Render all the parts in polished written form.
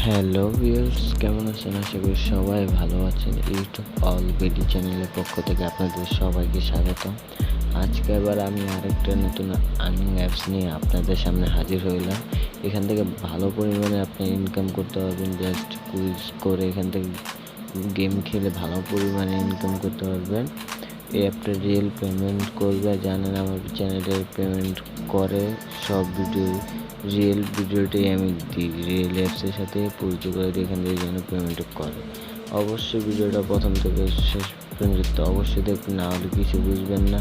Hello viewers, কেমন আছেন? আশা করি সবাই ভালো আছেন। ইউটিউব অল বিডি চ্যানেলের পক্ষ থেকে আপনাদের সবাইকে স্বাগতম। আজকে আবার আমি আরেকটা নতুন আর্নিং অ্যাপস নিয়ে আপনাদের সামনে হাজির হইলাম। এখান থেকে ভালো পরিমাণে আপনি ইনকাম করতে পারবেন। জাস্ট কুইজ করে এখান থেকে গেম খেলে ভালো পরিমাণে ইনকাম করতে পারবেন। এই অ্যাপটা রিয়েল পেমেন্ট করবে, জানেন আমার চ্যানেলে পেমেন্ট করে সব রিয়েল ভিডিওটাই আমি দিই। রিয়েল অ্যাপসের সাথে পরিচয় করে দিই, এখান থেকে যেন পেমেন্ট করে। অবশ্যই ভিডিওটা প্রথম থেকে শেষ পর্যন্ত অবশ্যই দেখবেন, না হলে কিছু বুঝবেন না।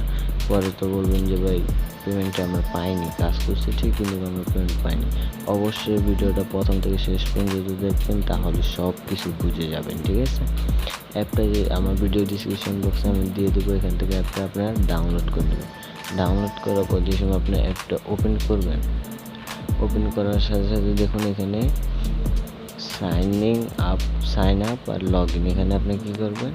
পরে তো বলবেন যে ভাই পেমেন্টটা আমরা পাইনি, কাজ করছি ঠিক কিন্তু আমরা পেমেন্ট পাইনি। অবশ্যই ভিডিওটা প্রথম থেকে শেষ পর্যন্ত দেখবেন, তাহলে সব কিছু বুঝে যাবেন, ঠিক আছে? অ্যাপটা যে আমার ভিডিও ডিসক্রিপশন বক্সে আমি দিয়ে দেবো, এখান থেকে অ্যাপটা আপনারা ডাউনলোড করে নেবেন। ডাউনলোড করার পর যে সময় আপনি অ্যাপটা ওপেন করবেন, ওপেন করার সাথে সাথে দেখুন এখানে সাইন আপ আর লগ ইন। এখানে আপনি কী করবেন,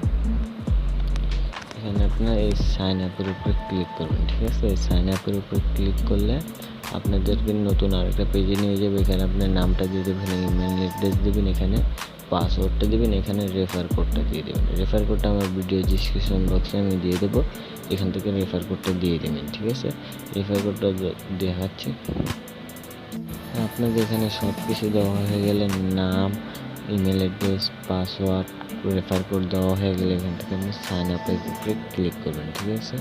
এখানে আপনার এই সাইন আপের উপরে ক্লিক করবেন, ঠিক আছে? এই সাইন আপের উপরে ক্লিক করলে আপনাদেরকে নতুন আরেকটা পেজে নিয়ে যাবে। এখানে আপনার নামটা দিয়ে দেবেন, ইমেল অ্যাড্রেস দেবেন, এখানে পাসওয়ার্ডটা দেবেন, এখানে রেফার কোডটা দিয়ে দেবেন। রেফার কোডটা আমার ভিডিও ডিসক্রিপশন বক্সে আমি দিয়ে দেবো, এখান থেকে রেফার কোডটা দিয়ে দেবেন, ঠিক আছে? রেফার কোডটা দেখাচ্ছি আপনাদের। এখানে সব কিছু দেওয়া হয়ে গেলে, নাম, email address, password, refer code দেওয়া হয়ে গেলে এখান থেকে আপনি সাইন আপের উপরে ক্লিক করবেন, ঠিক আছে?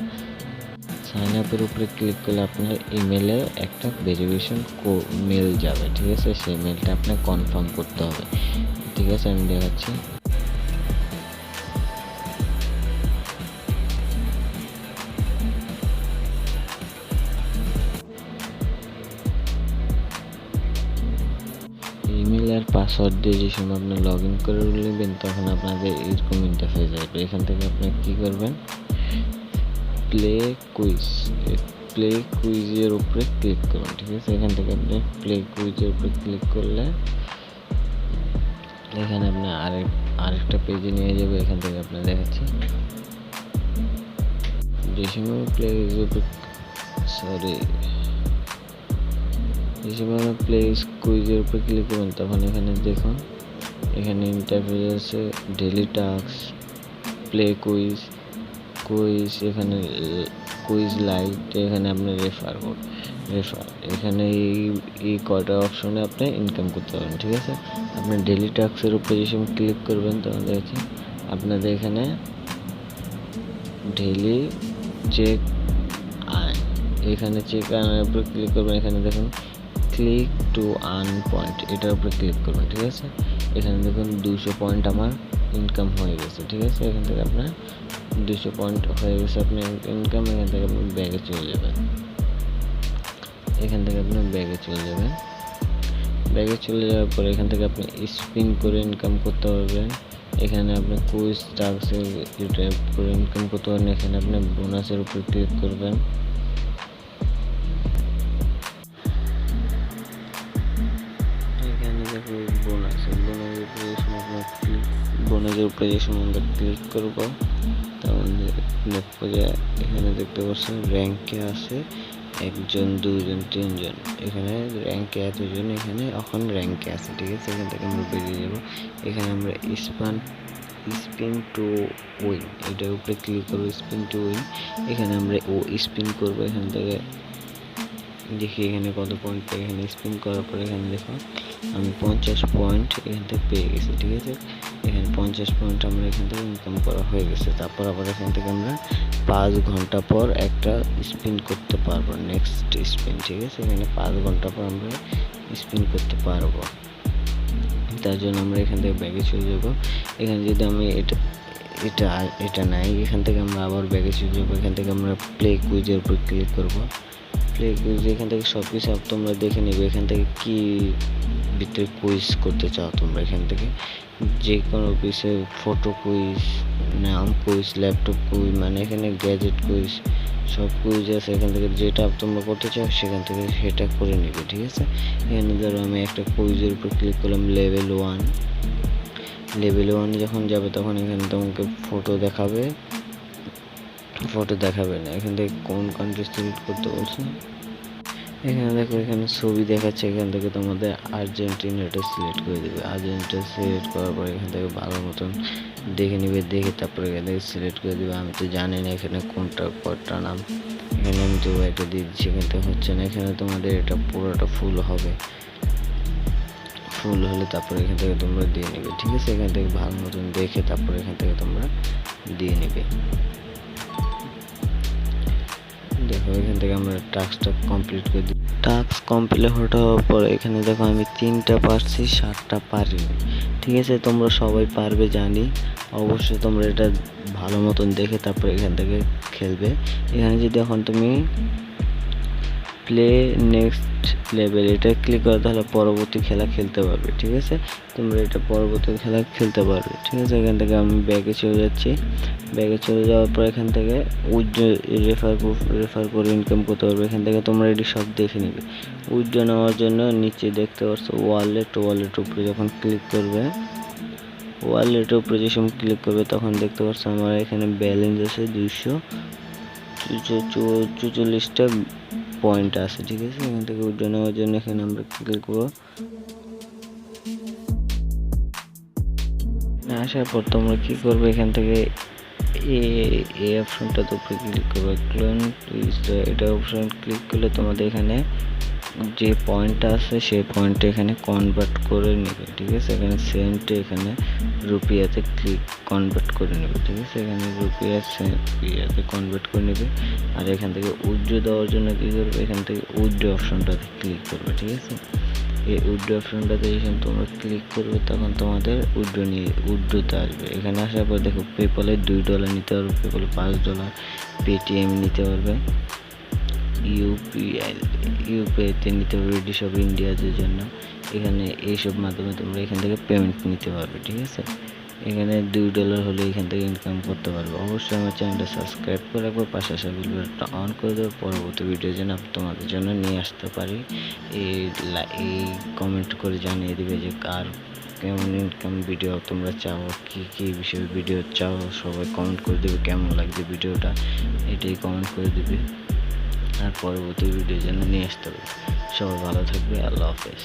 সাইন আপের উপরে ক্লিক করলে আপনার ইমেলে একটা ভেরিফিকেশন মেল যাবে, ঠিক আছে? সেই মেলটা আপনার কনফার্ম করতে হবে, ঠিক আছে? আমি দেখাচ্ছি। ইমেল আর পাসওয়ার্ড দিয়ে যে সময় আপনি লগ ইন করে নেবেন, তখন আপনাদের এরকম ইন্টারফেস আসবে। এখান থেকে আপনি কী করবেন, প্লে কুইজের উপরে ক্লিক করুন, ঠিক আছে? এখান থেকে আপনি প্লে কুইজের উপরে ক্লিক করলে এখানে আপনি আরেকটা পেজে নিয়ে যাবে। এখান থেকে আপনি দেখাচ্ছি, যে সময় প্লে কুইজের উপরে ক্লিক করবেন, তখন এখানে দেখুন এখানে ইন্টারফেস আছে ডেইলি টাস্ক, প্লে কুইজ, এখানে কুইজ লাইট, এখানে আপনি রেফার এখানে এই কয়টা অপশনে আপনি ইনকাম করতে পারবেন, ঠিক আছে? আপনি ডেইলি টাস্কের উপরে যে সময় ক্লিক করবেন, তখন দেখছি আপনাদের এখানে ডেইলি চেক আর্ন, এখানে চেক আর্নের উপরে ক্লিক করবেন। এখানে দেখুন ক্লিক টু আর্ন পয়েন্ট, এটার উপরে ক্লিক করবেন, ঠিক আছে? এখানে দেখুন 200 পয়েন্ট আমার ইনকাম হয়ে গেছে, ঠিক আছে? এখান থেকে আপনার 200 পয়েন্ট হয়ে গেছে আপনার ইনকাম। এখান থেকে আপনি ব্যাগে চলে যাবেন, ব্যাগে চলে যাওয়ার পর এখান থেকে আপনি স্পিন করে ইনকাম করতে পারবেন। এখানে আপনি কুইজ টাস্ক করে ইনকাম করতে পারবেন। এখানে আপনি বোনাসের উপরে ক্লিক করবেন। এখানে দেখো বোনাসের উপরে যে সময় আমরা ক্লিক করবো, তখন দেখবো যে এখানে দেখতে পাচ্ছেন র্যাঙ্কে আছে 1 জন 2 জন 3 জন, এখানে র্যাঙ্কে এতজন এখানে এখন র্যাঙ্কে আছে, ঠিক আছে? এখান থেকে আমরা বেরিয়ে যাবো। এখানে আমরা স্পিন টু উইন, এটার উপরে ক্লিক করবো, স্পিন টু উইন। এখানে আমরা স্পিন করবো। এখান থেকে দেখি এখানে কত পয়েন্ট পাই। এখানে স্পিন করার পর এখানে দেখো আমি 50 পয়েন্ট এখান থেকে পেয়ে গেছি, ঠিক আছে? এখানে 50 পয়েন্ট আমরা এখান থেকে ইনকাম করা হয়ে গেছে। তারপর আবার এখান থেকে আমরা 5 ঘন্টা পর একটা স্পিন করতে পারবো, নেক্সট স্পিন, ঠিক আছে? এখানে 5 ঘন্টা পর আমরা স্পিন করতে পারবো। তার জন্য আমরা এখান থেকে ব্যাগে চলে যাবো। এখানে যদি আমি এটা নাই, এখান থেকে আমরা আবার ব্যাগে চলে যাবো। এখান থেকে আমরা প্লে কুইজের উপর ক্লিক করবো। প্লে কুইজ, এখান থেকে সব কিছু তোমরা দেখে নেবে। এখান থেকে কি ভিতরে কুইজ করতে চাও তোমরা, এখান থেকে যে কোনো বিষয়ে ফটো কুইজ, নাম কুইজ, ল্যাপটপ কুইজ, মানে এখানে গ্যাজেট কুইজ, সব কুইজ আছে। এখান থেকে যেটা তোমরা করতে চাও সেখান থেকে সেটা করে নেবে, ঠিক আছে? এখানে ধরো আমি একটা কুইজের উপর ক্লিক করলাম, লেভেল 1 যখন যাবে তখন এখানে তোমাকে ফটো দেখাবে না। এখান থেকে কোন কান্ট্রি সিলেক্ট করতে বলছে, এখানে দেখো, এখানে ছবি দেখাচ্ছে, এখান থেকে তোমাদের আর্জেন্টিনাটা সিলেক্ট করে দেবে। আর্জেন্টিনা সিলেক্ট করার পর এখান থেকে ভালো মতন দেখে নিবে, দেখে তারপরে এখান থেকে সিলেক্ট করে দেবে। আমি তো জানি না এখানে কোনটা কয়টা নাম, এখানে আমি তো একটা দিয়ে দিচ্ছি, এখান থেকে হচ্ছে না। এখানে তোমাদের এটা পুরোটা ফুল হবে, ফুল হলে তারপরে এখান থেকে তোমরা দিয়ে নেবে, ঠিক আছে। এখান থেকে ভালো মতন দেখে তারপরে এখান থেকে তোমরা দিয়ে নেবে। দেখো, এখান থেকে আমরা টাস্কটা কমপ্লিট করে দিই। টাস্ক কমপ্লিট হওয়ার পর এখানে দেখো আমি 3টা পারছি, 7টা পারিনি, ঠিক আছে। তোমরা সবাই পারবে জানি, অবশ্যই তোমরা এটা ভালো মতন দেখে তারপরে এখান থেকে খেলবে। এখানে যদি এখন তুমি প্লে নেক্সট লেভেল এটা ক্লিক করো, তাহলে পরবর্তী খেলা খেলতে পারবে, ঠিক আছে। তোমরা এটা পরবর্তী খেলা খেলতে পারবে, ঠিক আছে। এখান থেকে আমি ব্যাগে চলে যাচ্ছি। ব্যাগে চলে যাওয়ার পর এখান থেকে রেফার করে ইনকাম করতে পারবে। এখান থেকে তোমরা এটি সব দেখে নিবে। উইথড্র নেওয়ার জন্য নিচে দেখতে পাচ্ছ ওয়ালেট উপরে যখন ক্লিক করবে, ওয়ালেটের উপরে যখন ক্লিক করবে তখন দেখতে পাচ্ছ আমার এখানে ব্যালেন্স আছে 244টা পয়েন্ট আছে, ঠিক আছে। এখান থেকে উইথড্র নেওয়ার জন্য এখানে আমরা ক্লিক করবো। আসার পর তোমরা কি করবে, এখান থেকে এই অপশনটাতে উপরে ক্লিক করবে। এটা অপশন ক্লিক করলে তোমাদের এখানে যে পয়েন্টটা আছে সেই পয়েন্টটা এখানে কনভার্ট করে নেবে, ঠিক আছে। এখানে সেন্টে এখানে রুপিয়াতে কনভার্ট করে নেবে, ঠিক আছে। এখানে রুপিয়াতে কনভার্ট করে নেবে। আর এখান থেকে উইথড্র দেওয়ার জন্য কী করবে, এখান থেকে উইথড্র অপশনটাতে ক্লিক করবে, ঠিক আছে। এই উইথড্র অপশনটাতে যখন তোমরা ক্লিক করবে তখন তোমাদের উইথড্রতে আসবে। এখানে আসার পর দেখো পেপলে $2 নিতে পারবে, পেপলে $5, পেটিএম নিতে পারবে, ইউপিআইতে নিতে পারবে, এটি সব ইন্ডিয়াদের জন্য। এখানে এইসব মাধ্যমে তোমরা এখান থেকে পেমেন্ট নিতে পারবে, ঠিক আছে। এখানে $2 হলে এখান থেকে ইনকাম করতে পারবে। অবশ্যই আমার চ্যানেলটা সাবস্ক্রাইব করে রাখবো, পাশে আসা বেল বাটনটা অন করে দেবো, পরবর্তী ভিডিও যেন তোমাদের জন্য নিয়ে আসতে পারি। এই কমেন্ট করে জানিয়ে দিবে যে কার কেমন ইনকাম ভিডিও তোমরা চাও, কী বিষয়ে ভিডিও চাও, সবাই কমেন্ট করে দেবে। কেমন লাগছে ভিডিওটা এটাই কমেন্ট করে দেবে, আর পরবর্তী ভিডিও যেন নিয়ে আসতে হবে। সবাই ভালো থাকবে, আল্লাহ হাফেজ।